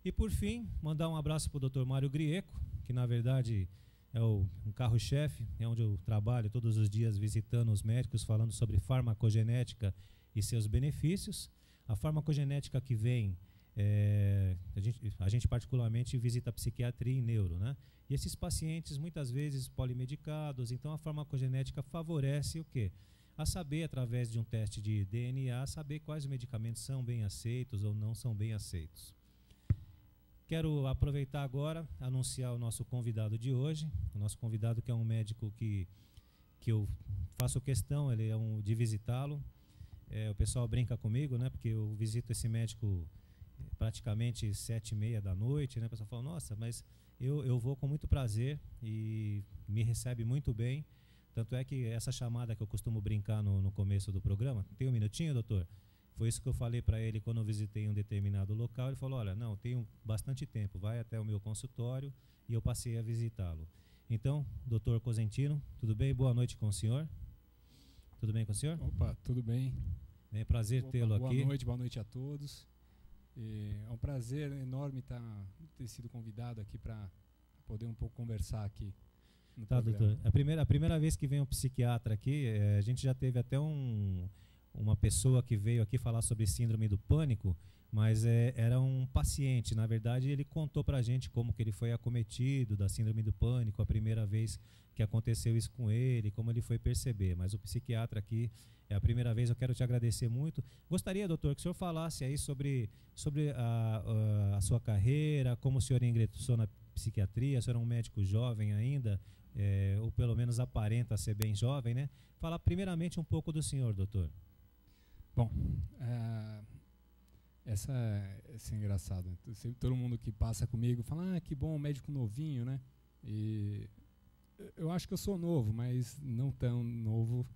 E por fim, mandar um abraço para o Dr. Mário Grieco, que na verdade é um carro-chefe, é onde eu trabalho todos os dias visitando os médicos, falando sobre farmacogenética e seus benefícios. A farmacogenética que vem, a gente particularmente visita a psiquiatria e neuro, né? E esses pacientes muitas vezes polimedicados, então a farmacogenética favorece o quê? A saber, através de um teste de DNA, saber quais medicamentos são bem aceitos ou não são bem aceitos. Quero aproveitar agora, anunciar o nosso convidado de hoje. O nosso convidado que é um médico que eu faço questão de visitá-lo. O pessoal brinca comigo, né? Porque eu visito esse médico praticamente 7h30 da noite, né? O pessoal fala, nossa, mas eu vou com muito prazer e me recebe muito bem. Tanto é que essa chamada que eu costumo brincar no começo do programa, tem um minutinho, doutor? Foi isso que eu falei para ele quando eu visitei um determinado local. Ele falou, olha, não, tenho bastante tempo, vai até o meu consultório, e eu passei a visitá-lo. Então, doutor Cosentino, tudo bem? Boa noite com o senhor. Tudo bem com o senhor? Opa, tudo bem. É prazer tê-lo aqui. Boa noite a todos. É um prazer enorme ter sido convidado aqui para poder um pouco conversar aqui. Tá, doutor. A primeira vez que vem um psiquiatra aqui, a gente já teve até uma pessoa que veio aqui falar sobre síndrome do pânico, mas era um paciente. Na verdade, ele contou pra gente como que ele foi acometido da síndrome do pânico, a primeira vez que aconteceu isso com ele, como ele foi perceber. Mas o psiquiatra aqui é a primeira vez, eu quero te agradecer muito. Gostaria, doutor, que o senhor falasse aí sobre a sua carreira, como o senhor ingressou na psiquiatria, o senhor é um médico jovem ainda, ou pelo menos aparenta ser bem jovem, né? Falar primeiramente um pouco do senhor, doutor. Bom, essa é engraçado. Todo mundo que passa comigo fala, que bom, médico novinho, né? E eu acho que eu sou novo, mas não tão novo.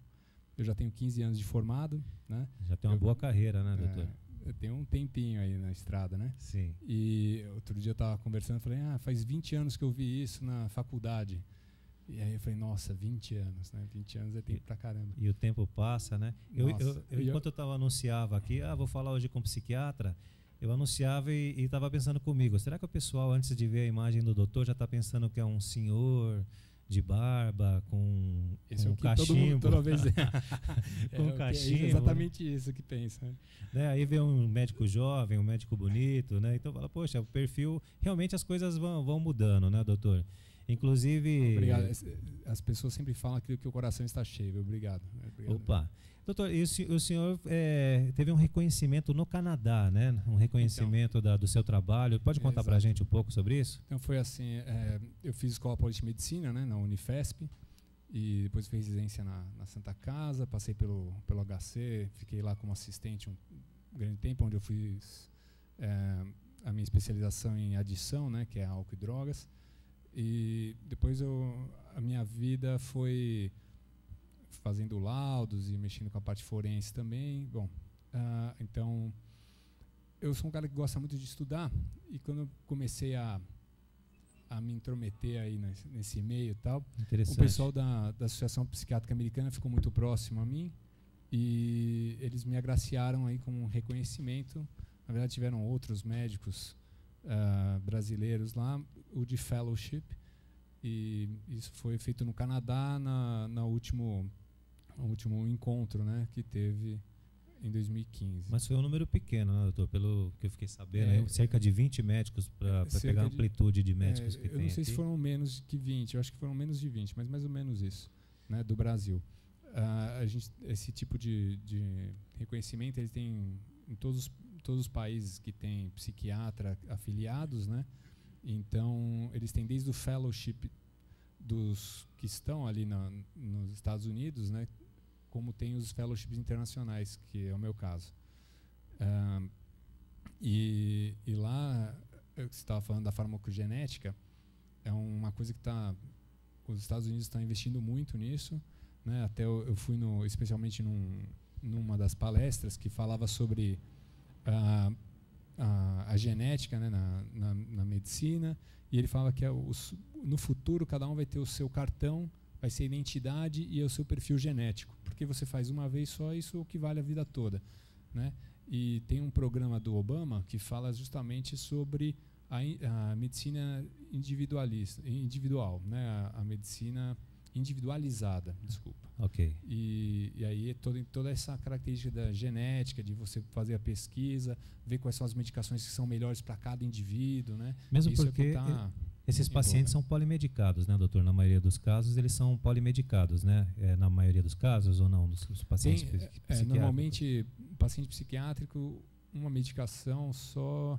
Eu já tenho 15 anos de formado, né? Já tem uma boa carreira, né, doutor? Eu tenho um tempinho aí na estrada, né? Sim. E outro dia eu estava conversando e falei, faz 20 anos que eu vi isso na faculdade. E aí eu falei, nossa, 20 anos, né? 20 anos é tempo pra caramba. E o tempo passa, né? Enquanto eu anunciava aqui, vou falar hoje com um psiquiatra, eu anunciava e estava pensando comigo, será que o pessoal, antes de ver a imagem do doutor, já está pensando que é um senhor de barba, com cachimbo? Todo mundo, toda vez com cachimbo. É exatamente isso que pensa. Né? Aí vê um médico jovem, um médico bonito, né? Então fala, poxa, o perfil, realmente as coisas vão mudando, né, doutor? Inclusive... Obrigado. As pessoas sempre falam que o coração está cheio. Obrigado. Opa. Doutor, e o senhor teve um reconhecimento no Canadá, né? Um reconhecimento do seu trabalho. Pode contar para a gente um pouco sobre isso? Então foi assim, eu fiz Escola Paulista de Medicina, né, na Unifesp, e depois fiz residência na Santa Casa, passei pelo HC, fiquei lá como assistente um grande tempo, onde eu fiz a minha especialização em adição, né, que é álcool e drogas. E depois a minha vida foi fazendo laudos e mexendo com a parte forense também. Bom, então eu sou um cara que gosta muito de estudar, e quando eu comecei a me intrometer aí nesse meio e tal, o pessoal da Associação Psiquiátrica Americana ficou muito próximo a mim e eles me agraciaram aí com um reconhecimento. Na verdade, tiveram outros médicos brasileiros lá, o de fellowship, e isso foi feito no Canadá no último encontro, né, que teve em 2015. Mas foi um número pequeno, né, doutor? Pelo que eu fiquei sabendo, cerca de 20 médicos para pegar a amplitude de médicos que tem. Eu não sei se foram menos que 20, eu acho que foram menos de 20, mas mais ou menos isso, né, do Brasil. Esse tipo de reconhecimento ele tem em todos os países que tem psiquiatra afiliados, né? Então eles têm desde o fellowship dos que estão ali nos Estados Unidos, né? Como tem os fellowships internacionais, que é o meu caso. E lá, você estava falando da farmacogenética, é uma coisa que os Estados Unidos estão investindo muito nisso, né? Até eu fui especialmente numa das palestras que falava sobre a genética, né, na medicina, e ele fala que no futuro cada um vai ter o seu cartão, vai ser a identidade e o seu perfil genético, porque você faz uma vez só, isso é o que vale a vida toda, né? E tem um programa do Obama que fala justamente sobre a medicina individual, né? A medicina individualizada, desculpa. Ok. E aí toda essa característica da genética, de você fazer a pesquisa, ver quais são as medicações que são melhores para cada indivíduo, né? Mesmo Isso porque esses pacientes são polimedicados, né, doutor? Na maioria dos casos, eles são polimedicados, né? Na maioria dos casos ou não? Dos pacientes psiquiátricos? Normalmente, paciente psiquiátrico, uma medicação só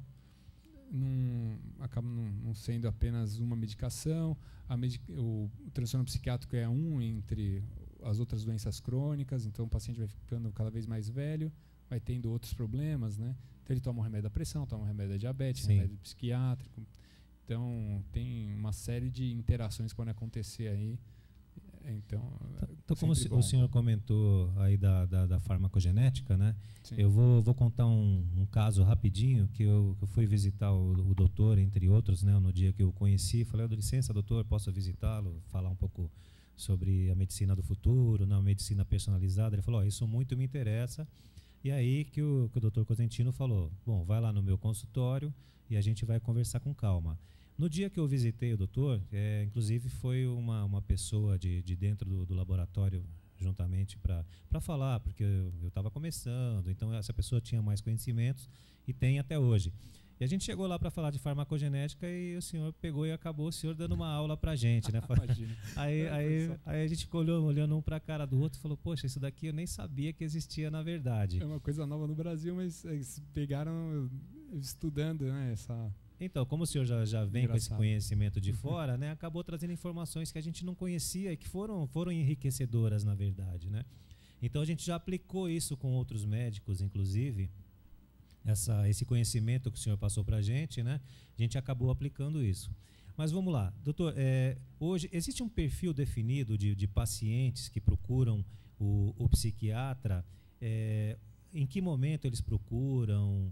acaba não sendo apenas uma medicação. O transtorno psiquiátrico é entre as outras doenças crônicas, então o paciente vai ficando cada vez mais velho, vai tendo outros problemas, né? Então ele toma um remédio da pressão, toma um remédio da diabetes, remédio psiquiátrico. Então tem uma série de interações que podem acontecer aí. Então como o senhor comentou aí da farmacogenética, né? Sim. Eu vou contar um caso rapidinho que eu fui visitar o doutor, entre outros, né? No dia que eu o conheci, falei, dá licença, doutor, posso visitá-lo, falar um pouco sobre a medicina do futuro, na medicina personalizada. Ele falou, isso muito me interessa. E aí que o doutor Cosentino falou, bom, vai lá no meu consultório e a gente vai conversar com calma. No dia que eu visitei o doutor, inclusive foi uma pessoa de dentro do laboratório juntamente para falar, porque eu estava começando, então essa pessoa tinha mais conhecimentos e tem até hoje. E a gente chegou lá para falar de farmacogenética e o senhor pegou e acabou o senhor dando uma aula para a gente, né? aí a gente ficou olhando um para a cara do outro e falou, poxa, isso daqui eu nem sabia que existia na verdade. É uma coisa nova no Brasil, mas eles pegaram estudando, né, essa... Então, como o senhor já vem com esse conhecimento de fora, né, acabou trazendo informações que a gente não conhecia e que foram enriquecedoras, na verdade, né? Então, a gente já aplicou isso com outros médicos, inclusive, esse conhecimento que o senhor passou para a gente, né? A gente acabou aplicando isso. Mas vamos lá, doutor, hoje existe um perfil definido de pacientes que procuram o psiquiatra, em que momento eles procuram?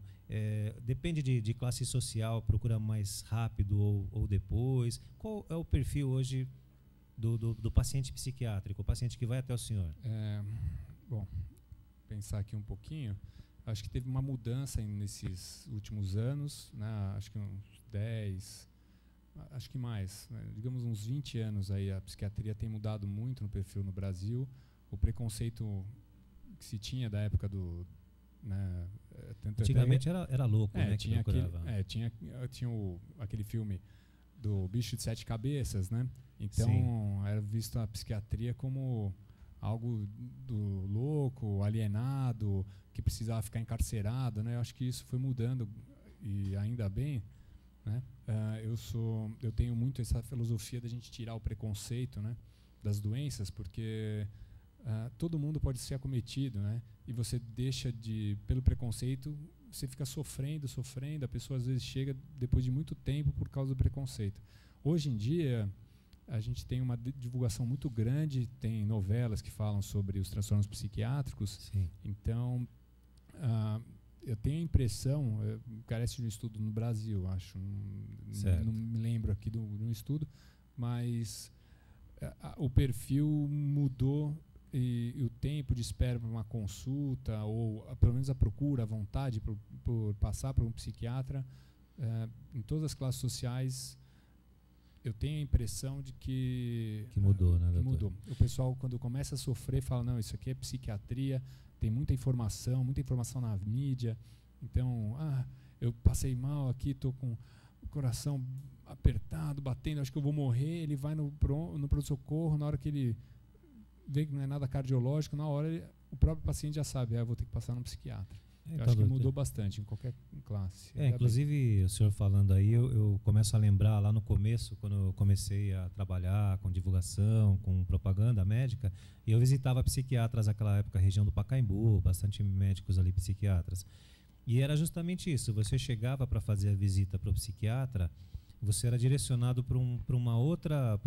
Depende de classe social, procura mais rápido ou depois? Qual é o perfil hoje do paciente psiquiátrico, o paciente que vai até o senhor? Bom, pensar aqui um pouquinho, acho que teve uma mudança nesses últimos anos, né? Acho que uns 10, acho que mais, né? Digamos uns 20 anos aí, a psiquiatria tem mudado muito no perfil no Brasil. O preconceito que se tinha da época do... Né, antigamente era louco, né? Tinha aquele filme do Bicho de Sete Cabeças, né? Então era visto a psiquiatria como algo do louco, alienado, que precisava ficar encarcerado, né? Eu acho que isso foi mudando e ainda bem, né? Eu tenho muito essa filosofia da gente tirar o preconceito, né, das doenças, porque todo mundo pode ser acometido, né? E você deixa pelo preconceito, você fica sofrendo, a pessoa às vezes chega depois de muito tempo por causa do preconceito. Hoje em dia, a gente tem uma divulgação muito grande, tem novelas que falam sobre os transtornos psiquiátricos. Sim. Então, eu tenho a impressão, carece de um estudo no Brasil, acho, não me lembro aqui do estudo, mas o perfil mudou e o tempo de espera para uma consulta, ou pelo menos a procura, a vontade por passar por um psiquiatra, em todas as classes sociais, eu tenho a impressão de que mudou, né, doutor? Mudou. O pessoal, quando começa a sofrer, fala, não, isso aqui é psiquiatria, tem muita informação na mídia, então, eu passei mal aqui, estou com o coração apertado, batendo, acho que eu vou morrer. Ele vai no pronto-socorro, na hora que ele vê que não é nada cardiológico, na hora o próprio paciente já sabe, eu vou ter que passar no psiquiatra. Eu acho que mudou bastante em qualquer classe. Inclusive, o senhor falando aí, eu começo a lembrar lá no começo, quando eu comecei a trabalhar com divulgação, com propaganda médica, e eu visitava psiquiatras naquela época, região do Pacaembu, bastante médicos ali, psiquiatras. E era justamente isso, você chegava para fazer a visita para o psiquiatra, você era direcionado para uma outra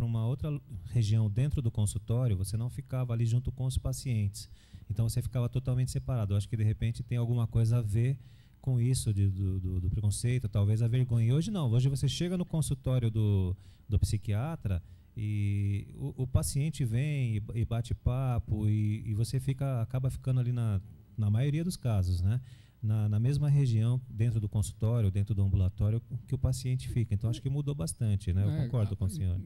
região dentro do consultório, você não ficava ali junto com os pacientes. Então você ficava totalmente separado. Eu acho que de repente tem alguma coisa a ver com isso do preconceito, talvez a vergonha. E hoje não, hoje você chega no consultório do psiquiatra e o paciente vem e bate papo e você acaba ficando ali na maioria dos casos, né? na mesma região, dentro do consultório, dentro do ambulatório, que o paciente fica. Então, acho que mudou bastante, né? Eu concordo com o senhor.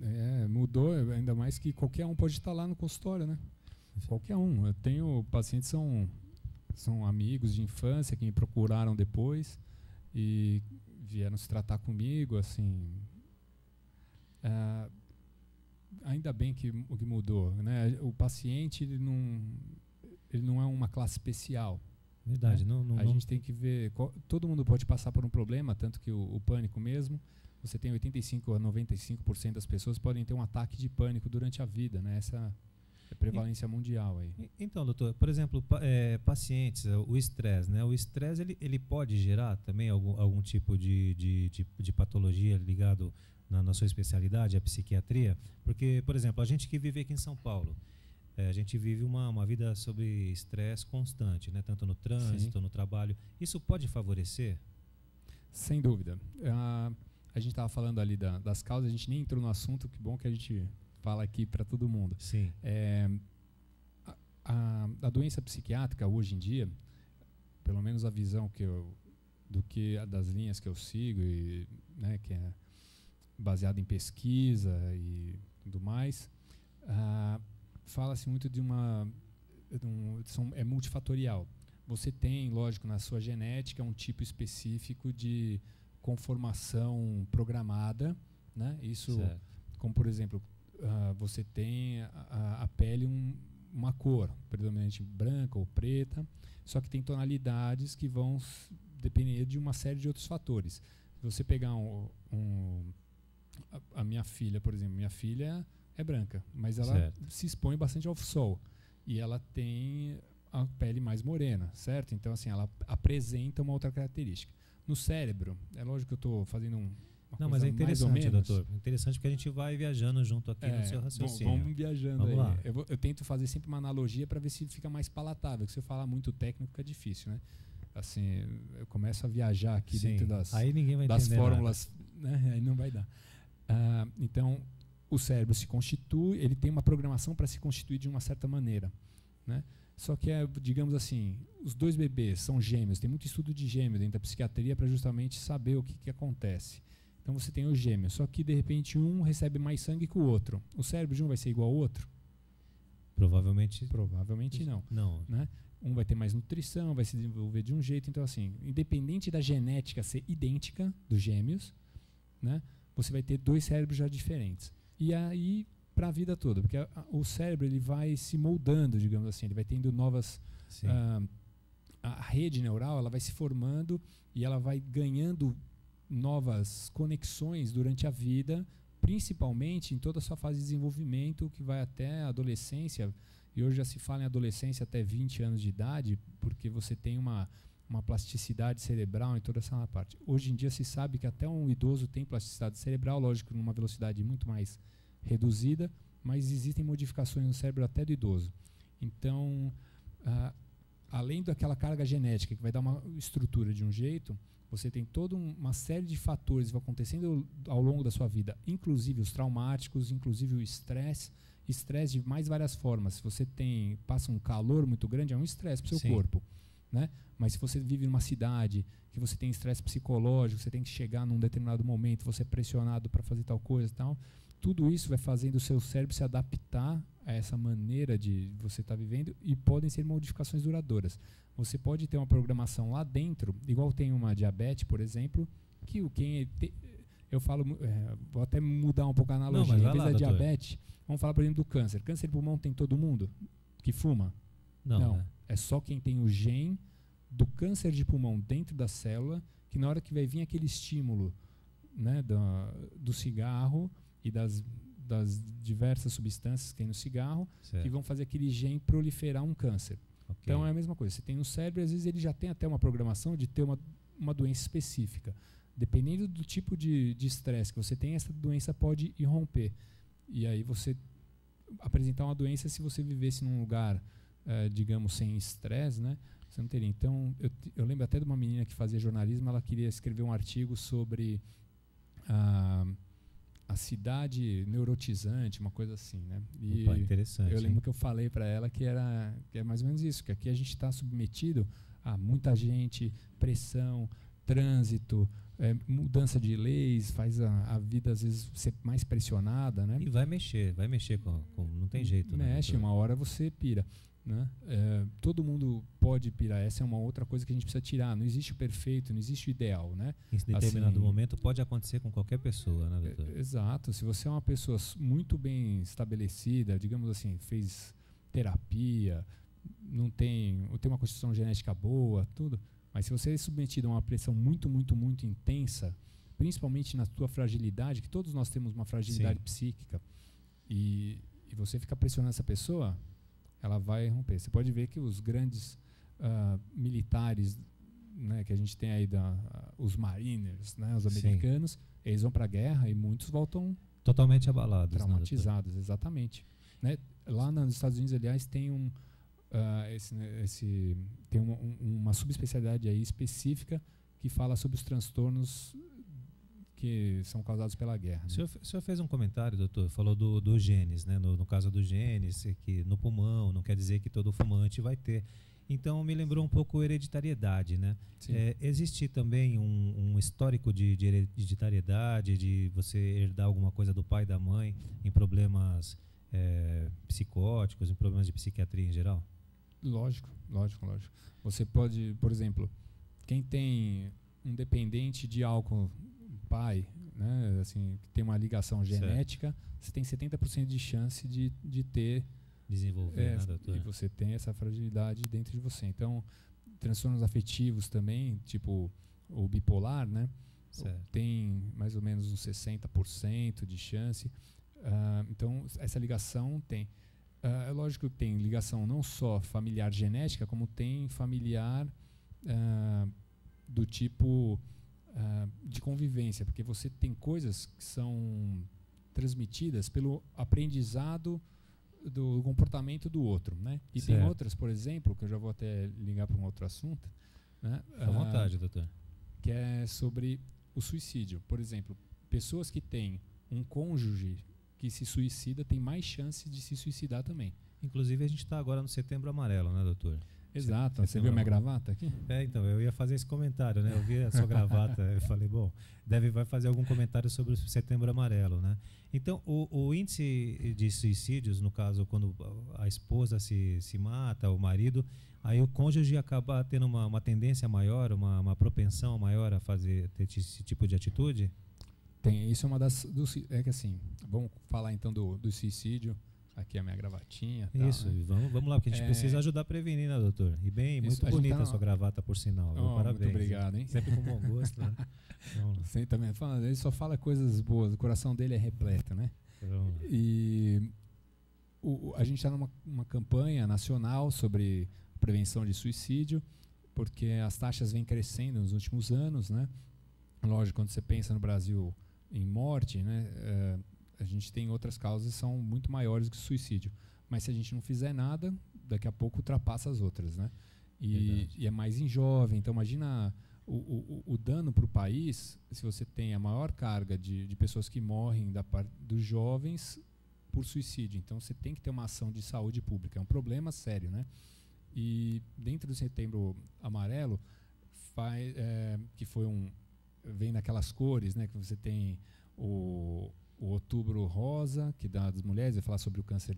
Mudou, ainda mais que qualquer um pode estar lá no consultório, né? Qualquer um. Eu tenho pacientes são amigos de infância que me procuraram depois e vieram se tratar comigo, assim. Ainda bem que mudou, né? O paciente ele não é uma classe especial. Verdade. Né? Não, a gente tem que ver. Todo mundo pode passar por um problema, tanto que o pânico mesmo. Você tem 85 a 95% das pessoas podem ter um ataque de pânico durante a vida, né? Essa é a prevalência mundial aí. Então, doutor, por exemplo, pacientes, o estresse, né? O estresse ele pode gerar também algum tipo de patologia ligado na sua especialidade, a psiquiatria? Porque, por exemplo, a gente que vive aqui em São Paulo, a gente vive uma vida sob estresse constante, né? Tanto no trânsito, no trabalho. Isso pode favorecer? Sem dúvida. A gente estava falando ali das causas, a gente nem entrou no assunto, que bom que a gente fala aqui para todo mundo. Sim. A doença psiquiátrica, hoje em dia, pelo menos a visão das linhas que eu sigo, e, né, que é baseada em pesquisa e tudo mais, fala-se muito é multifatorial. Você tem, lógico, na sua genética um tipo específico de conformação programada, né? Isso, certo. Como por exemplo, você tem a pele uma cor, predominantemente branca ou preta, só que tem tonalidades que vão depender de uma série de outros fatores. Se você pegar a minha filha, por exemplo, minha filha é branca, mas ela certo. Se expõe bastante ao sol e ela tem a pele mais morena, certo? Então, assim, ela apresenta uma outra característica. No cérebro, é lógico que eu estou fazendo Não, mas é interessante, doutor. Interessante porque a gente vai viajando junto aqui no seu raciocínio. Vamos viajando. Vamos aí. Lá. Eu tento fazer sempre uma analogia para ver se fica mais palatável, porque se eu falar muito técnico fica difícil, né? Assim, eu começo a viajar aqui Sim. dentro das fórmulas, né? Aí não vai dar. Então, o cérebro se constitui, ele tem uma programação para se constituir de uma certa maneira, né? Só que digamos assim, os dois bebês são gêmeos, tem muito estudo de gêmeos dentro da psiquiatria para justamente saber o que acontece. Então você tem os gêmeos, só que de repente um recebe mais sangue que o outro. O cérebro de um vai ser igual ao outro? Provavelmente não. Não. Né? Um vai ter mais nutrição, vai se desenvolver de um jeito. Então, assim, independente da genética ser idêntica dos gêmeos, né, você vai ter dois cérebros já diferentes. E aí, para a vida toda, porque o cérebro ele vai se moldando, digamos assim, ele vai tendo novas... a rede neural ela vai se formando e ela vai ganhando novas conexões durante a vida, principalmente em toda a sua fase de desenvolvimento, que vai até a adolescência. E hoje já se fala em adolescência até 20 anos de idade, porque você tem uma plasticidade cerebral em toda essa parte. Hoje em dia se sabe que até um idoso tem plasticidade cerebral, lógico, numa velocidade muito mais reduzida, mas existem modificações no cérebro até do idoso. Então, além daquela carga genética que vai dar uma estrutura de um jeito, você tem toda uma série de fatores que vão acontecendo ao longo da sua vida, inclusive os traumáticos, inclusive o estresse de mais várias formas. Se você passa um calor muito grande, é um estresse para o seu corpo, né? Mas se você vive numa cidade que você tem estresse psicológico, você tem que chegar num determinado momento, você é pressionado para fazer tal coisa e tal, tudo isso vai fazendo o seu cérebro se adaptar a essa maneira de você estar vivendo e podem ser modificações duradouras. Você pode ter uma programação lá dentro, igual tem uma diabetes, por exemplo, que eu falo, vou até mudar um pouco a analogia. Em vez da diabetes, vamos falar, por exemplo, do câncer. Câncer de pulmão tem todo mundo que fuma? Não. Né? É só quem tem o gene do câncer de pulmão dentro da célula, que na hora que vai vir aquele estímulo, né, do cigarro e das diversas substâncias que tem no cigarro, certo, que vão fazer aquele gene proliferar um câncer. Okay. Então é a mesma coisa. Você tem um cérebro, às vezes ele já tem até uma programação de ter uma doença específica. Dependendo do tipo de estresse que você tem, essa doença pode irromper. E aí você apresentar uma doença, se você vivesse num lugar, digamos, sem estresse, né, você não teria. Então, eu lembro até de uma menina que fazia jornalismo, ela queria escrever um artigo sobre a cidade neurotizante, uma coisa assim, né? E opa, interessante. Eu lembro que eu falei para ela que é mais ou menos isso, que aqui a gente está submetido muita gente, pressão, trânsito, mudança de leis, faz a vida às vezes ser mais pressionada, né? E vai mexer não tem jeito. Mexe, né, uma hora você pira, né? Todo mundo pode pirar, essa é uma outra coisa que a gente precisa tirar. Não existe o perfeito, não existe o ideal, né? Em determinado momento pode acontecer com qualquer pessoa, né, doutor? Exato, se você é uma pessoa muito bem estabelecida, digamos assim, fez terapia, tem uma constituição genética boa, tudo, mas se você é submetido a uma pressão muito, muito, muito intensa, principalmente na sua fragilidade, que todos nós temos uma fragilidade psíquica, e você fica pressionando essa pessoa, ela vai romper. Você pode ver que os grandes militares, né, que a gente tem aí, os mariners, né, os americanos, eles vão para a guerra e muitos voltam totalmente abalados, traumatizados, né, exatamente. Né? Lá nos Estados Unidos, aliás, tem tem uma subespecialidade aí específica que fala sobre os transtornos que são causados pela guerra. Né? O senhor fez um comentário, doutor, falou do genes, né? No caso do genes, que no pulmão, não quer dizer que todo fumante vai ter. Então, me lembrou um pouco hereditariedade, né? Existe também um histórico de hereditariedade, de você herdar alguma coisa do pai e da mãe em problemas psicóticos, em problemas de psiquiatria em geral? Lógico. Você pode, por exemplo, quem tem um dependente de álcool, pai, né, assim, que tem uma ligação genética, você tem 70% de chance de ter desenvolver, né, doutor? E você tem essa fragilidade dentro de você. Então, transtornos afetivos também, tipo o bipolar, né, tem mais ou menos uns 60% de chance. Então, essa ligação tem. É lógico que tem ligação não só familiar genética, como tem familiar do tipo de convivência, porque você tem coisas que são transmitidas pelo aprendizado do comportamento do outro, né? E tem outras, por exemplo, que eu já vou até ligar para um outro assunto, né? À vontade, doutor. Que é sobre o suicídio. Por exemplo, pessoas que têm um cônjuge que se suicida têm mais chance de se suicidar também. Inclusive, a gente está agora no Setembro Amarelo, né, doutor? Exato. Você viu minha gravata aqui? Então, eu ia fazer esse comentário, né? Eu vi a sua gravata, eu falei, bom, vai fazer algum comentário sobre o Setembro Amarelo, né? Então, o índice de suicídios, no caso, quando a esposa se mata, o marido, aí o cônjuge acaba tendo uma tendência maior, uma propensão maior a ter esse tipo de atitude? Tem, isso é uma é que assim, vamos falar então do suicídio. Aqui é a minha gravatinha. Isso, né? vamos lá, porque a gente precisa ajudar a prevenir, né, doutor? E bem, muito bonita a sua gravata, por sinal. Parabéns. Muito obrigado, hein? Sempre com bom gosto, né? Sim, também. Ele só fala coisas boas, o coração dele é repleto, né? E a gente está numa campanha nacional sobre prevenção de suicídio, porque as taxas vêm crescendo nos últimos anos, né? Lógico, quando você pensa no Brasil em morte, né? A gente tem outras causas que são muito maiores que o suicídio. Mas se a gente não fizer nada, daqui a pouco ultrapassa as outras, né? E é mais em jovem. Então, imagina o dano para o país se você tem a maior carga de pessoas que morrem da parte dos jovens por suicídio. Então, você tem que ter uma ação de saúde pública. É um problema sério, né? E dentro do Setembro Amarelo, que foi vem naquelas cores, né? Que você tem o Outubro Rosa, que dá das mulheres, vai falar sobre o câncer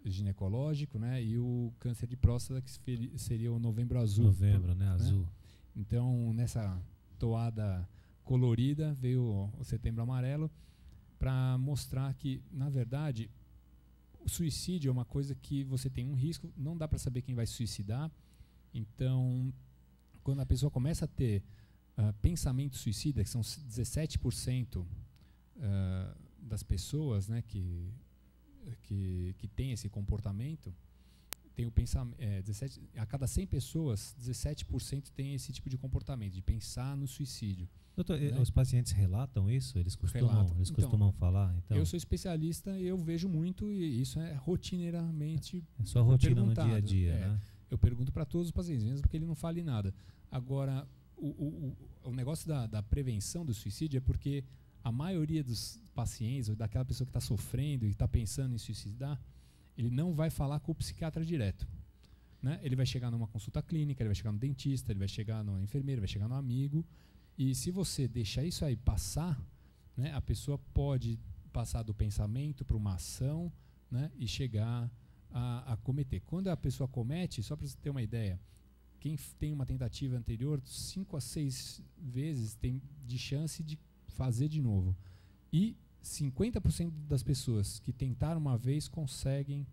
ginecológico, né? E o câncer de próstata, que seria o Novembro Azul. Novembro, né? Azul. Então, nessa toada colorida, veio o Setembro Amarelo para mostrar que, na verdade, o suicídio é uma coisa que você tem um risco, não dá para saber quem vai se suicidar. Então, quando a pessoa começa a ter pensamento suicida, que são 17% das pessoas, né, que tem esse comportamento, tem o pensamento, a cada 100 pessoas, 17% tem esse tipo de comportamento, de pensar no suicídio. Doutor, né? Os pacientes relatam isso? Eles costumam falar? Então, eu sou especialista e eu vejo muito, e isso é rotineiramente. É sua rotina no dia a dia, né? Eu pergunto para todos os pacientes, mesmo porque ele não fale nada. Agora, o negócio da prevenção do suicídio é porque a maioria dos pacientes, ou daquela pessoa que está sofrendo e está pensando em suicidar, ele não vai falar com o psiquiatra direto. né? Ele vai chegar numa consulta clínica, ele vai chegar no dentista, ele vai chegar no enfermeiro, vai chegar no amigo. E se você deixar isso aí passar, né, a pessoa pode passar do pensamento para uma ação, né, e chegar a cometer. Quando a pessoa comete, só para você ter uma ideia, quem tem uma tentativa anterior, 5 a 6 vezes tem de chance de fazer de novo. E 50% das pessoas que tentaram uma vez conseguem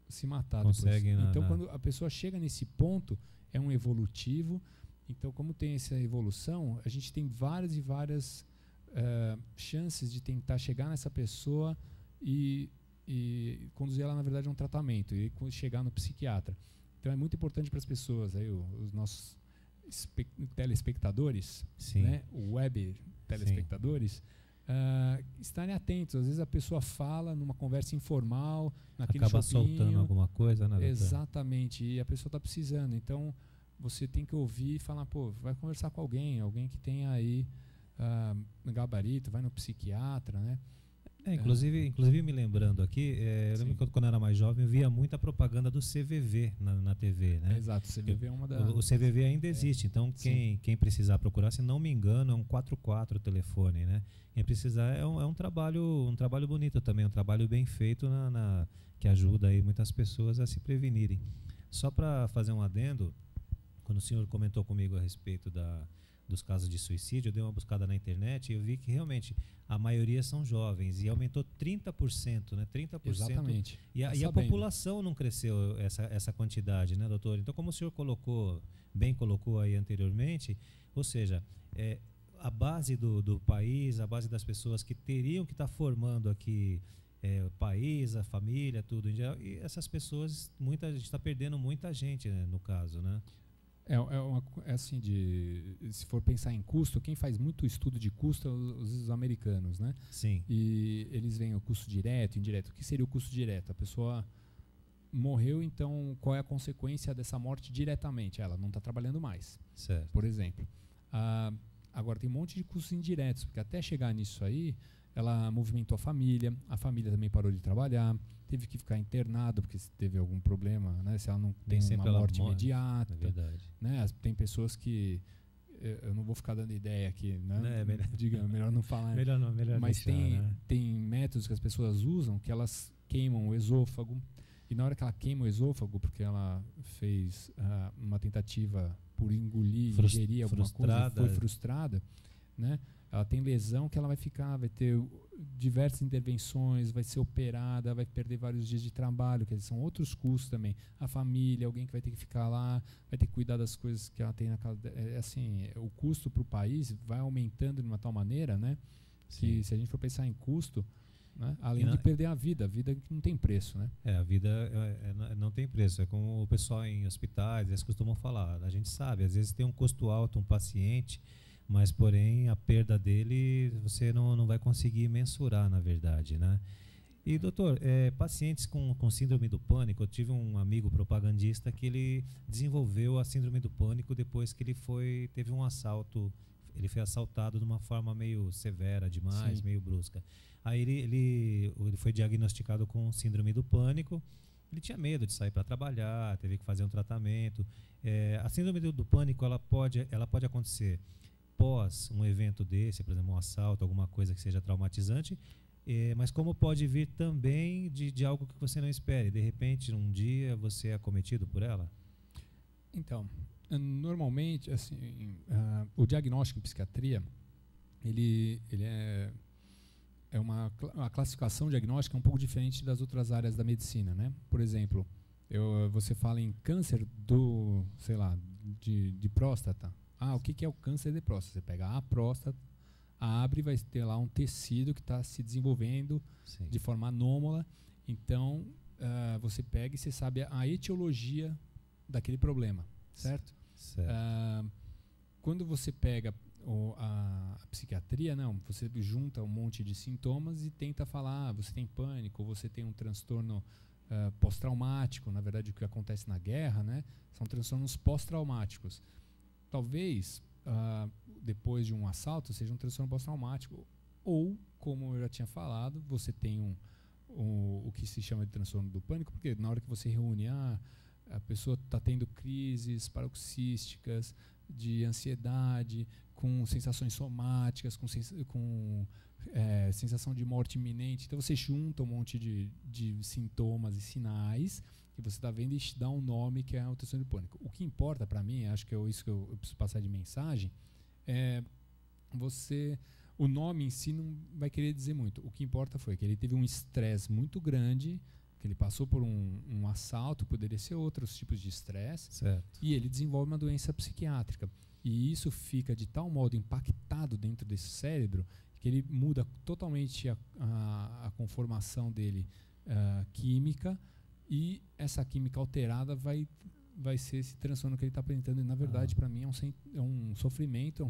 se matar. Conseguem, então, quando a pessoa chega nesse ponto, é um evolutivo. Então, como tem essa evolução, a gente tem várias e várias chances de tentar chegar nessa pessoa e conduzir ela, na verdade, a um tratamento e chegar no psiquiatra. Então, é muito importante para as pessoas, aí, os nossos telespectadores, né, web telespectadores, estarem atentos. Às vezes a pessoa fala numa conversa informal, naquele acaba shopping, soltando alguma coisa, né? Exatamente, e a pessoa está precisando. Então, você tem que ouvir e falar, pô, vai conversar com alguém que tenha aí gabarito, vai no psiquiatra, né? Inclusive me lembrando aqui, eu lembro que quando eu era mais jovem, eu via muita propaganda do CVV na TV, né? Exato, o CVV é uma das... O CVV ainda existe, então quem precisar procurar, se não me engano, é um 44 telefone, né? Quem precisar é um trabalho bonito também, um trabalho bem feito que ajuda aí muitas pessoas a se prevenirem. Só para fazer um adendo, quando o senhor comentou comigo a respeito dos casos de suicídio, eu dei uma buscada na internet e eu vi que realmente a maioria são jovens e aumentou 30%, né? 30%. Exatamente. E a população não cresceu essa quantidade, né, doutor? Então, como o senhor bem colocou aí anteriormente, ou seja, a base do país, a base das pessoas que teriam que estar formando aqui o país, a família, tudo em geral, e essas pessoas, a gente está perdendo muita gente, né, no caso, né? Assim, se for pensar em custo, quem faz muito estudo de custo é os americanos, né? Sim. E eles veem o custo direto, indireto. O que seria o custo direto? A pessoa morreu, então qual é a consequência dessa morte diretamente? Ela não está trabalhando mais, certo, por exemplo. Agora tem um monte de custos indiretos, porque até chegar nisso aí, ela movimentou a família também parou de trabalhar, teve que ficar internado porque teve algum problema, né? Se ela não tem uma morte imediata, né? Tem pessoas que eu não vou ficar dando ideia aqui, né? Melhor não falar. melhor mas deixar, tem métodos que as pessoas usam que elas queimam o esôfago, e na hora que ela queima o esôfago porque ela fez uma tentativa por ingerir alguma coisa, foi frustrada, né? Ela tem lesão que ela vai ter diversas intervenções, vai ser operada, vai perder vários dias de trabalho, quer dizer, são outros custos também. A família, alguém que vai ter que ficar lá, vai ter que cuidar das coisas que ela tem na casa. Assim, o custo para o país vai aumentando de uma tal maneira, né? Que se a gente for pensar em custo, né, além de perder a vida que não tem preço, né? A vida não tem preço. É como o pessoal em hospitais, eles costumam falar. A gente sabe, às vezes tem um custo alto, um paciente, mas porém a perda dele você não vai conseguir mensurar, na verdade, né? E doutor, pacientes com síndrome do pânico, eu tive um amigo propagandista que ele desenvolveu a síndrome do pânico depois que teve um assalto, ele foi assaltado de uma forma meio severa demais, meio brusca. Aí ele foi diagnosticado com síndrome do pânico. Ele tinha medo de sair para trabalhar, teve que fazer um tratamento. A síndrome do pânico ela pode acontecer pós um evento desse, por exemplo, um assalto, alguma coisa que seja traumatizante, mas como pode vir também de algo que você não espere. De repente, um dia você é acometido por ela? Então, normalmente, assim, o diagnóstico em psiquiatria, ele é uma classificação diagnóstica um pouco diferente das outras áreas da medicina, né? Por exemplo, você fala em câncer de próstata. O que é o câncer de próstata? Você pega a próstata, abre e vai ter lá um tecido que está se desenvolvendo de forma anômala. Então, você pega e você sabe a etiologia daquele problema, certo? Quando você pega a psiquiatria, não, você junta um monte de sintomas e tenta falar, você tem pânico, você tem um transtorno pós-traumático. Na verdade, o que acontece na guerra, né, são transtornos pós-traumáticos. Talvez, depois de um assalto, seja um transtorno pós-traumático. Ou, como eu já tinha falado, você tem o que se chama de transtorno do pânico, porque na hora que você reúne A pessoa está tendo crises paroxísticas, de ansiedade, com sensações somáticas, com sensação de morte iminente. Então você junta um monte de sintomas e sinais que você está vendo e te dá um nome que é o transtorno de pânico. O que importa para mim, acho que é isso que eu preciso passar de mensagem, é o nome em si não vai querer dizer muito. O que importa foi que ele teve um estresse muito grande, que ele passou por um assalto, poderia ser outros tipos de estresse, e ele desenvolve uma doença psiquiátrica. E isso fica de tal modo impactado dentro desse cérebro que ele muda totalmente a conformação dele química, e essa química alterada vai ser esse transtorno que ele está apresentando. E, na verdade, para mim, é um sofrimento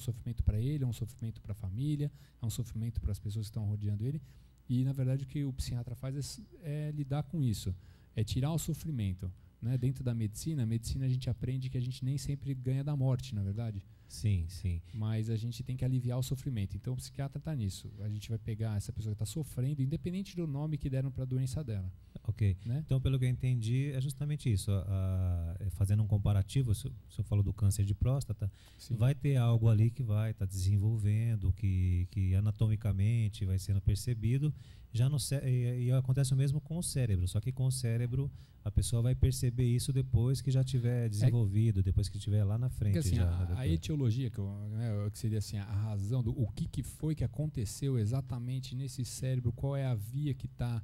para ele, é um sofrimento para a família, é um sofrimento para as pessoas que estão rodeando ele. E, na verdade, o que o psiquiatra faz é lidar com isso, é tirar o sofrimento. Né? Dentro da medicina, a gente aprende que a gente nem sempre ganha da morte, na verdade. Sim, sim. Mas a gente tem que aliviar o sofrimento. Então, o psiquiatra está nisso. A gente vai pegar essa pessoa que está sofrendo, independente do nome que deram para a doença dela. Ok. Né? Então, pelo que eu entendi, é justamente isso. Fazendo um comparativo, o senhor falou do câncer de próstata, Sim. vai ter algo ali que vai estar desenvolvendo, que anatomicamente vai sendo percebido. E acontece o mesmo com o cérebro, só que com o cérebro a pessoa vai perceber isso depois que já tiver desenvolvido, depois que estiver lá na frente. Porque, assim, já, a etiologia, que seria assim, a razão do o que foi que aconteceu exatamente nesse cérebro, qual é a via que está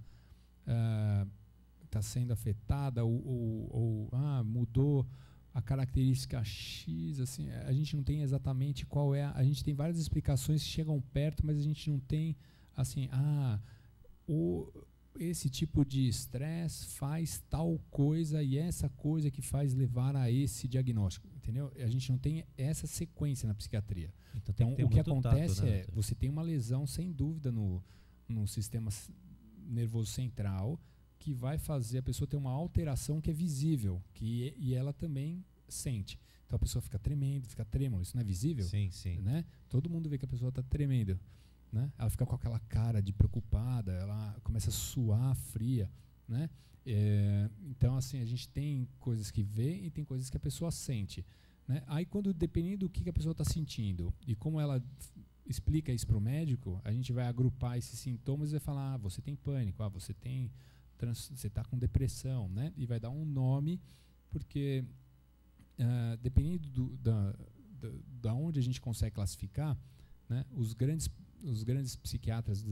sendo afetada, ou mudou a característica X, assim, a gente não tem exatamente qual é. A gente tem várias explicações que chegam perto, mas a gente não tem assim, esse tipo de estresse faz tal coisa e essa coisa que faz levar a esse diagnóstico, entendeu? A gente não tem essa sequência na psiquiatria. Então o que acontece tato, né? Você tem uma lesão sem dúvida no sistema nervoso central, que vai fazer a pessoa ter uma alteração que é visível, e ela também sente. Então a pessoa fica tremendo, fica trêmula, isso não é visível? Sim, sim. Né? Todo mundo vê que a pessoa está tremendo. Né? Ela fica com aquela cara de preocupada, ela começa a suar fria. Né? Então, assim, a gente tem coisas que vê e tem coisas que a pessoa sente. Né? Aí, dependendo do que a pessoa está sentindo e como ela explica isso para o médico, a gente vai agrupar esses sintomas e vai falar: você tem pânico, você está com depressão, né? E vai dar um nome, porque dependendo da onde a gente consegue classificar, né? Os grandes psiquiatras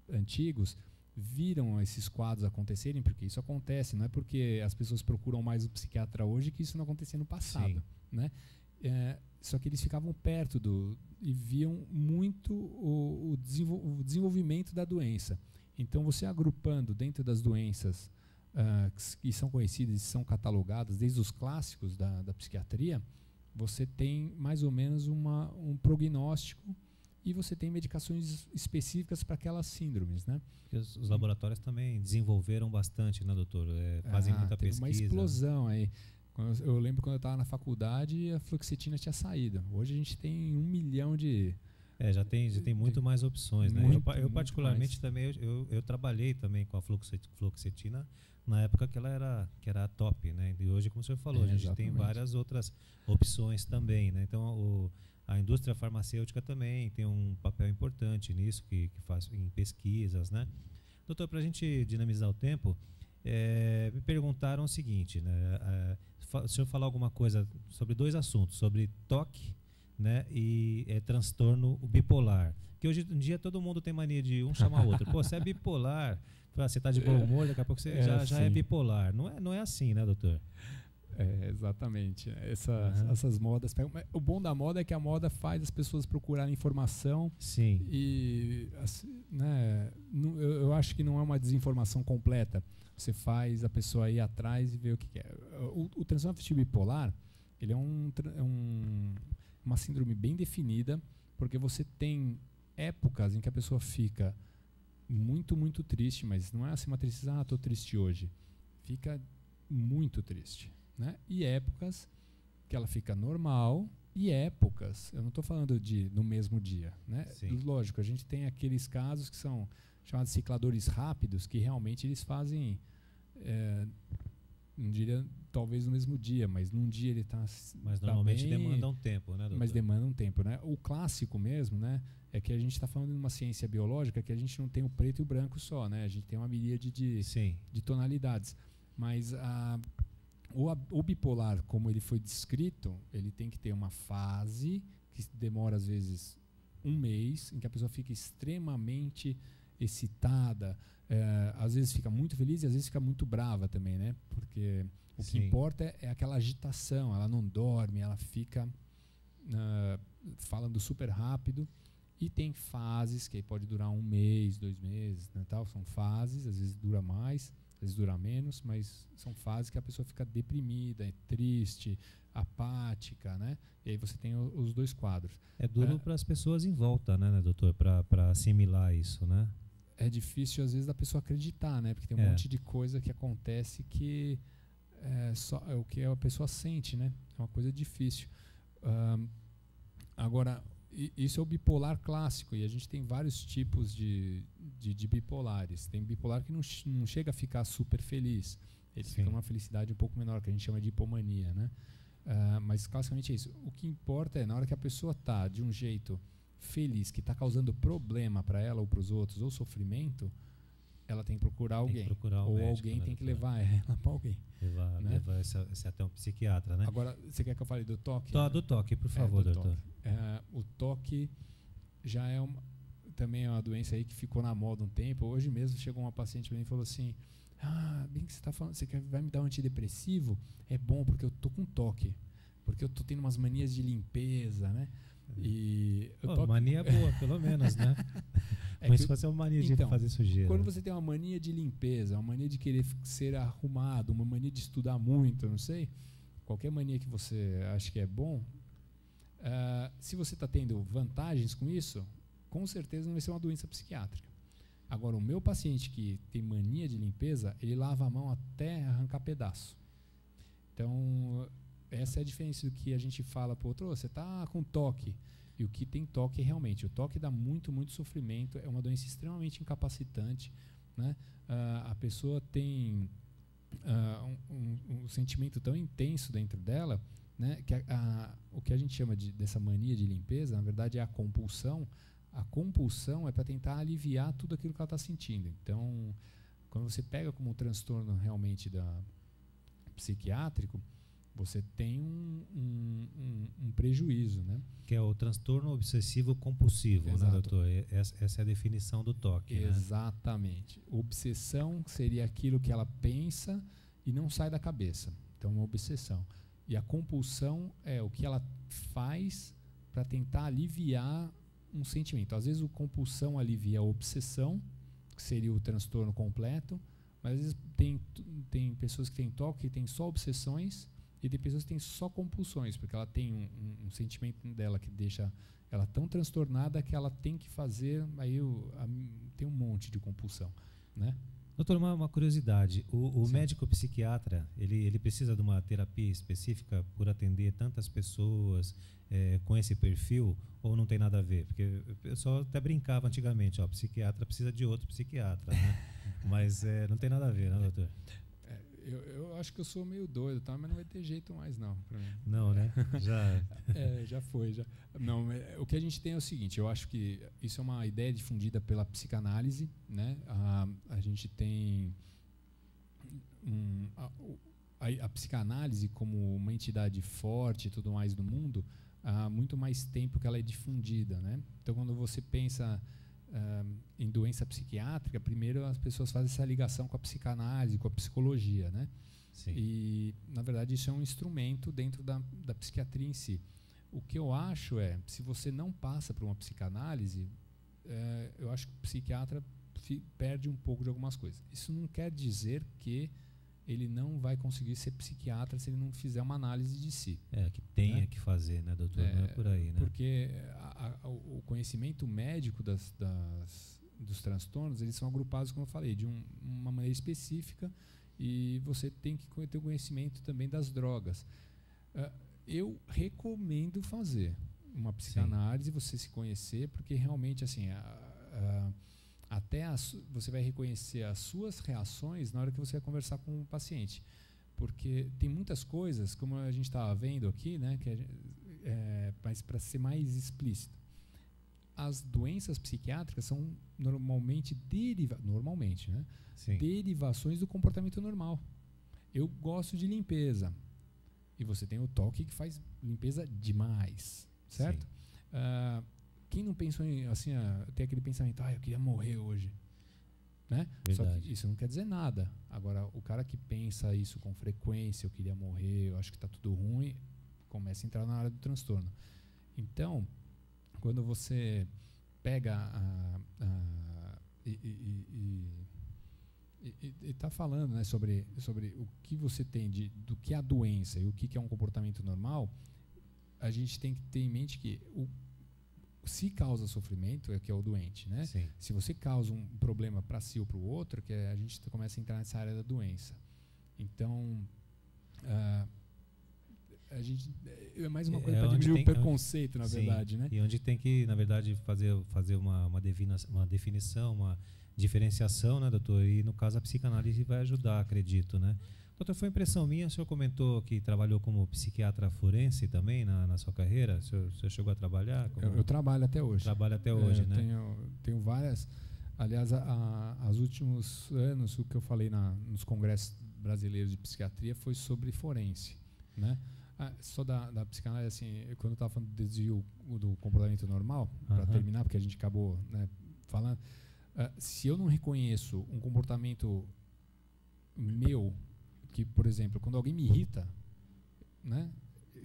antigos viram esses quadros acontecerem, porque isso acontece, não é porque as pessoas procuram mais o psiquiatra hoje que isso não acontecia no passado. Né? Só que eles ficavam perto e viam muito o desenvolvimento da doença. Então, você agrupando dentro das doenças que são conhecidas e são catalogadas, desde os clássicos da psiquiatria, você tem mais ou menos um prognóstico, e você tem medicações específicas para aquelas síndromes, né? Os laboratórios também desenvolveram bastante, né, doutor? Fazem muita pesquisa. Uma explosão aí. Eu lembro quando eu estava na faculdade, a fluoxetina tinha saído. Hoje a gente tem 1 milhão de... já tem muito mais opções, né? Eu particularmente também, eu trabalhei também com a fluoxetina na época que que era a top, né? E hoje, como o senhor falou, a gente tem várias outras opções também, né? Então, a indústria farmacêutica também tem um papel importante nisso, que faz em pesquisas, né? Doutor, para a gente dinamizar o tempo, me perguntaram o seguinte, né? O senhor falar alguma coisa sobre 2 assuntos, sobre toque, né, e transtorno bipolar. Que hoje em dia todo mundo tem mania de um chamar o outro. Pô, você é bipolar, você está de bom humor, daqui a pouco você já é bipolar. Não é assim, né, doutor? Exatamente. Essas modas. O bom da moda é que a moda faz as pessoas procurarem informação. Sim. E né, eu acho que não é uma desinformação completa. Você faz a pessoa ir atrás e ver o que é. O transtorno afetivo bipolar, ele é uma síndrome bem definida, porque você tem épocas em que a pessoa fica muito, muito triste, mas não é assim uma tristeza, estou triste hoje. Fica muito triste. Né? E épocas que ela fica normal, e épocas, eu não estou falando no mesmo dia. Né? Lógico, a gente tem aqueles casos que são chamados cicladores rápidos, que realmente eles fazem não diria talvez no mesmo dia, mas num dia ele está Mas normalmente demanda um tempo, né, doutor? Mas demanda um tempo, né? O clássico mesmo, né, é que a gente está falando de uma ciência biológica que a gente não tem o preto e o branco só, né? A gente tem uma miríade de tonalidades. Mas o bipolar, como ele foi descrito, ele tem que ter uma fase que demora às vezes um mês, em que a pessoa fica extremamente excitada, às vezes fica muito feliz e às vezes fica muito brava também, né? Porque o que importa é aquela agitação, ela não dorme, ela fica falando super rápido. E tem fases que aí pode durar 1 mês, 2 meses, né, tal. São fases, às vezes dura mais, às vezes dura menos, mas são fases que a pessoa fica deprimida, é triste, apática, né? E aí você tem os dois quadros. É duro para as pessoas em volta, né, doutor, para assimilar isso, né? É difícil às vezes da pessoa acreditar, né? Porque tem um monte de coisa que acontece que só é o que a pessoa sente, né? É uma coisa difícil. Agora, isso é o bipolar clássico, e a gente tem vários tipos de bipolares. Tem bipolar que não chega a ficar super feliz, ele fica uma felicidade um pouco menor, que a gente chama de hipomania, né? Mas classicamente é isso. O que importa é, na hora que a pessoa está de um jeito feliz, que está causando problema para ela ou para os outros, ou sofrimento, ela tem que procurar alguém. Ou alguém tem que levar ela para alguém. Levar esse até um psiquiatra, né? Agora, você quer que eu fale do toque? Do toque, por favor, doutor. O toque já também é uma doença aí que ficou na moda um tempo. Hoje mesmo chegou uma paciente para mim e falou assim: bem que você está falando, vai me dar um antidepressivo? É bom porque eu tô com toque, porque eu tô tendo umas manias de limpeza, né? E mania boa, pelo menos, né? Mas se fosse uma mania de fazer sujeira. Quando você tem uma mania de limpeza, uma mania de querer ser arrumado, uma mania de estudar muito, não sei, qualquer mania que você acha que é bom, se você está tendo vantagens com isso, com certeza não vai ser uma doença psiquiátrica. Agora, o meu paciente que tem mania de limpeza, ele lava a mão até arrancar pedaço. Então, essa é a diferença do que a gente fala para o outro: você está com toque. E o que tem toque realmente, o toque dá muito, muito sofrimento, é uma doença extremamente incapacitante, né? A pessoa tem um sentimento tão intenso dentro dela, né, que o que a gente chama dessa mania de limpeza, na verdade, é a compulsão. A compulsão é para tentar aliviar tudo aquilo que ela está sentindo. Então, quando você pega como um transtorno realmente psiquiátrico, você tem um prejuízo, né? Que é o transtorno obsessivo compulsivo, né, doutor? Essa é a definição do toque. Exatamente. Né? Obsessão seria aquilo que ela pensa e não sai da cabeça. Então, uma obsessão. E a compulsão é o que ela faz para tentar aliviar um sentimento. Às vezes, a compulsão alivia a obsessão, que seria o transtorno completo, mas às vezes tem pessoas que têm toque que têm só obsessões, e tem pessoas que têm só compulsões, porque ela tem um sentimento dela que deixa ela tão transtornada que ela tem que fazer, aí tem um monte de compulsão, né? Doutor, uma curiosidade, o médico psiquiatra, ele precisa de uma terapia específica por atender tantas pessoas com esse perfil, ou não tem nada a ver? Porque o pessoal até brincava antigamente, psiquiatra precisa de outro psiquiatra, né? Mas não tem nada a ver, né, doutor? Eu acho que eu sou meio doido, tá? Mas não vai ter jeito mais, não, pra mim. Não, né? Já foi. Não, o que a gente tem é o seguinte: eu acho que isso é uma ideia difundida pela psicanálise, né? A gente tem a psicanálise como uma entidade forte e tudo mais do mundo há muito mais tempo que ela é difundida, né? Então, quando você pensa em doença psiquiátrica, primeiro as pessoas fazem essa ligação com a psicanálise, com a psicologia, né? Sim. E, na verdade, isso é um instrumento dentro da psiquiatria em si. O que eu acho se você não passa por uma psicanálise, eu acho que o psiquiatra perde um pouco de algumas coisas. Isso não quer dizer que ele não vai conseguir ser psiquiatra se ele não fizer uma análise de si. Que tenha que fazer, né, doutor? Não é por aí, né? Porque o conhecimento médico dos transtornos, eles são agrupados, como eu falei, de uma maneira específica, e você tem que ter o conhecimento também das drogas. Eu recomendo fazer uma psicanálise, você se conhecer, porque realmente, assim, até você vai reconhecer as suas reações na hora que você vai conversar com o paciente. Porque tem muitas coisas, como a gente estava vendo aqui, né, mas para ser mais explícito, as doenças psiquiátricas são normalmente né, derivações do comportamento normal. Eu gosto de limpeza e você tem o toque que faz limpeza demais, certo? Quem não pensou em assim, tem aquele pensamento, eu queria morrer hoje, né? Só que isso não quer dizer nada. Agora, o cara que pensa isso com frequência, eu queria morrer, eu acho que está tudo ruim, começa a entrar na área do transtorno. Então, quando você pega e está falando, né, sobre o que você tem do que é a doença e o que é um comportamento normal, a gente tem que ter em mente que se causa sofrimento é que é o doente, né? Sim. Se você causa um problema para si ou para o outro, a gente começa a entrar nessa área da doença. Então, a gente é mais uma coisa para diminuir o preconceito, na verdade, né? E onde tem que, na verdade, fazer uma definição, uma diferenciação, né, doutor? E no caso a psicanálise vai ajudar, acredito, né? Doutor, foi impressão minha, o senhor comentou que trabalhou como psiquiatra forense também na sua carreira? O senhor chegou a trabalhar? Eu trabalho até hoje. Trabalho até hoje, né? Tenho várias. Aliás, os últimos anos, o que eu falei nos congressos brasileiros de psiquiatria foi sobre forense, né? Só da psicanálise, assim, quando eu estava falando do desvio do comportamento normal, para terminar, porque a gente acabou, né, falando, se eu não reconheço um comportamento meu, que, por exemplo, quando alguém me irrita, né,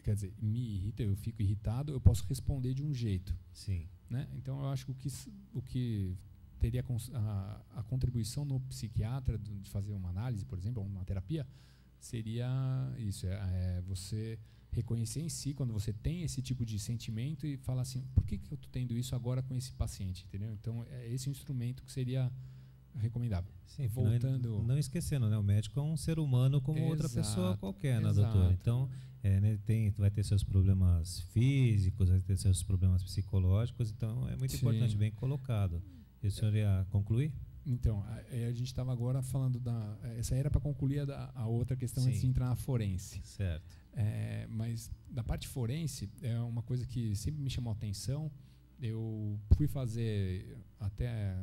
quer dizer, me irrita, eu fico irritado, eu posso responder de um jeito. Sim. Né? Então, eu acho que o que teria a contribuição no psiquiatra de fazer uma análise, por exemplo, uma terapia, seria isso, você reconhecer em si quando você tem esse tipo de sentimento e falar assim, por que eu estou tendo isso agora com esse paciente, entendeu? Então, é esse instrumento que seria recomendável. Sim, voltando, não esquecendo, né, o médico é um ser humano como outra pessoa qualquer, né, doutor? Então, né, vai ter seus problemas físicos, vai ter seus problemas psicológicos, então é muito importante, bem colocado. E o senhor ia concluir? Então, a gente estava agora falando essa era para concluir a outra questão antes de entrar na forense. Certo. Mas da parte forense é uma coisa que sempre me chamou a atenção. Eu fui fazer até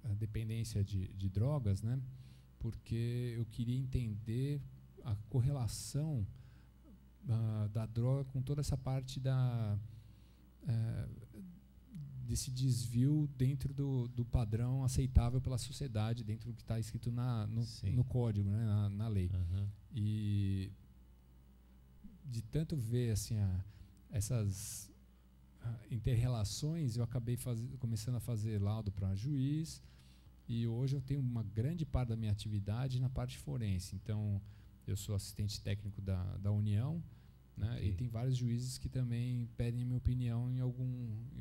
a dependência de drogas, né? Porque eu queria entender a correlação da droga com toda essa parte desse desvio dentro do padrão aceitável pela sociedade, dentro do que está escrito no código, né? na lei. E de tanto ver assim, essas inter-relações, eu acabei começando a fazer laudo para juiz, e hoje eu tenho uma grande parte da minha atividade na parte forense. Então, eu sou assistente técnico da União, né? E tem vários juízes que também pedem a minha opinião em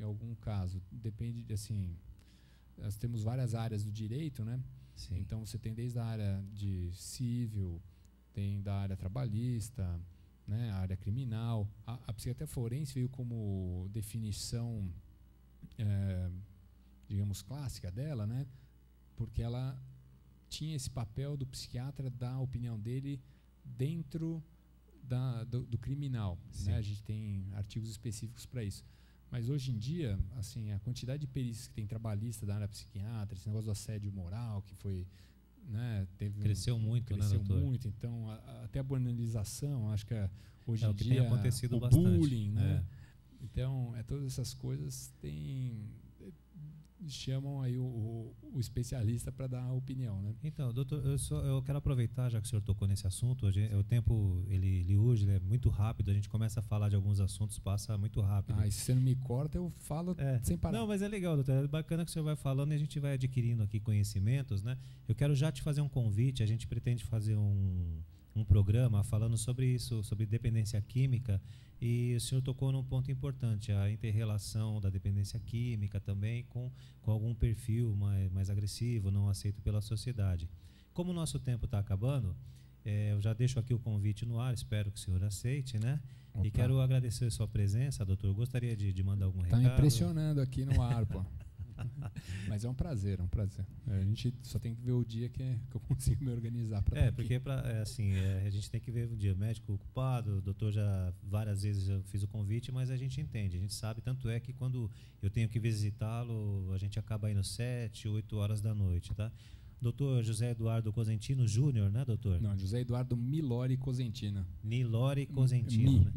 algum caso. Depende, assim, nós temos várias áreas do direito, né? Sim. Então, você tem desde a área de civil, tem da área trabalhista, né, a área criminal. A psiquiatria forense veio como definição, digamos, clássica dela, né, porque ela tinha esse papel do psiquiatra dar a opinião dele dentro do criminal. Né? A gente tem artigos específicos para isso. Mas hoje em dia, assim, a quantidade de perícias que tem trabalhista da área psiquiátrica, esse negócio do assédio moral, que foi... Né, cresceu muito, né, doutor? Muito, então até a banalização, acho que hoje em que dia tem acontecido o bastante. Bullying, né? Então todas essas coisas chamam aí o especialista para dar a opinião, né? Então, doutor, eu quero aproveitar, já que o senhor tocou nesse assunto, o tempo ele hoje é muito rápido, a gente começa a falar de alguns assuntos, passa muito rápido. E se você não me corta, eu falo sem parar. Não, mas é legal, doutor, é bacana que o senhor vai falando e a gente vai adquirindo aqui conhecimentos, né? Eu quero já te fazer um convite, a gente pretende fazer um programa falando sobre isso, sobre dependência química, e o senhor tocou num ponto importante, a inter-relação da dependência química também com algum perfil mais agressivo, não aceito pela sociedade. Como o nosso tempo está acabando, eu já deixo aqui o convite no ar, espero que o senhor aceite, né? Opa. E quero agradecer a sua presença, doutor. Eu gostaria de mandar algum recado. Está me impressionando aqui no ar, pô. Mas é um prazer, é um prazer. A gente só tem que ver o dia que eu consigo me organizar para estar porque a gente tem que ver o dia. Médico ocupado, o doutor já várias vezes eu fiz o convite, mas a gente entende, a gente sabe. Tanto é que quando eu tenho que visitá-lo, a gente acaba indo 7, 8 horas da noite, tá? Doutor José Eduardo Cosentino Júnior, né, doutor? Não, José Eduardo Milori Cosentino. Milori Cosentino, né?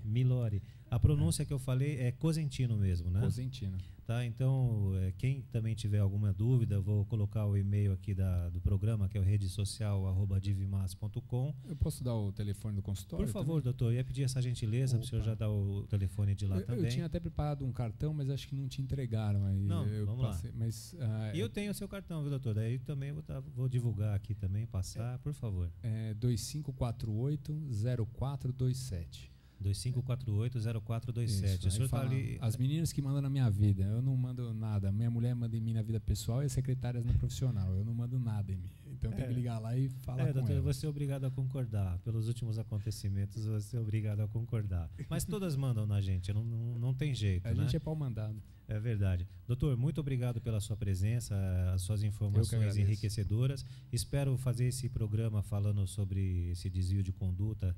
Milori. A pronúncia que eu falei é Cosentino mesmo, né? Cosentino. Tá, então, quem também tiver alguma dúvida, eu vou colocar o e-mail aqui do programa, que é o redesocial@divimas.com. Eu posso dar o telefone do consultório? Por favor, também? doutor, eu ia pedir essa gentileza para o senhor já dar o telefone de lá também. Eu tinha até preparado um cartão, mas acho que não te entregaram. Aí não, vamos passei, lá. Mas, e eu tenho o seu cartão, viu, doutor? Daí também vou divulgar aqui também, passar, por favor. 2548-0427. 2548-0427. Isso, o senhor tá ali... As meninas que mandam na minha vida, eu não mando nada. Minha mulher manda em mim na vida pessoal e as secretárias na profissional. Eu não mando nada em mim. Então tem que ligar lá e falar com doutor, ela. eu vou ser obrigado a concordar. Pelos últimos acontecimentos, eu vou ser obrigado a concordar. Mas todas mandam na gente, não tem jeito. A gente é pau mandado. É verdade. Doutor, muito obrigado pela sua presença, as suas informações enriquecedoras. Espero fazer esse programa falando sobre esse desvio de conduta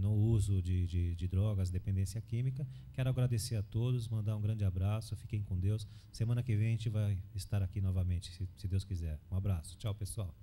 no uso de drogas, dependência química. Quero agradecer a todos, mandar um grande abraço, fiquem com Deus. Semana que vem a gente vai estar aqui novamente, se Deus quiser. Um abraço. Tchau, pessoal.